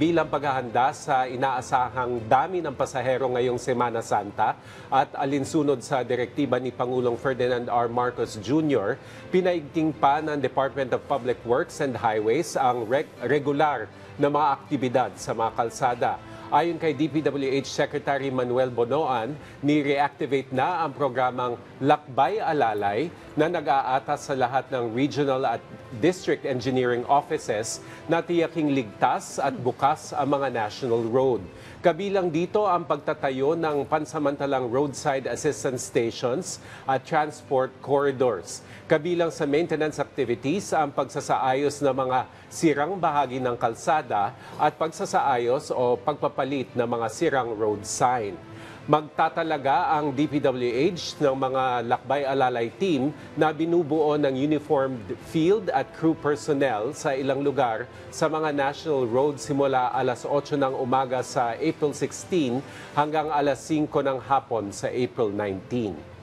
bilang paghahanda sa inaasahang dami ng pasahero ngayong Semana Santa at alinsunod sa direktiba ni Pangulong Ferdinand R. Marcos Jr., pinaigting pa ng Department of Public Works and Highways ang regular na mga aktibidad sa mga kalsada. Ayon kay DPWH Secretary Manuel Bonoan, ni-reactivate na ang programang Lakbay Alalay na nag-aatas sa lahat ng regional at district engineering offices na tiyaking ligtas at bukas ang mga national road. Kabilang dito ang pagtatayo ng pansamantalang roadside assistance stations at transport corridors. Kabilang sa maintenance activities ang pagsasaayos ng mga sirang bahagi ng kalsada at pagsasaayos o pagpapalit ng mga sirang road sign. Magtatalaga ang DPWH ng mga Lakbay Alalay team na binubuo ng uniformed field at crew personnel sa ilang lugar sa mga national roads simula alas 8 ng umaga sa April 16 hanggang alas 5 ng hapon sa April 19.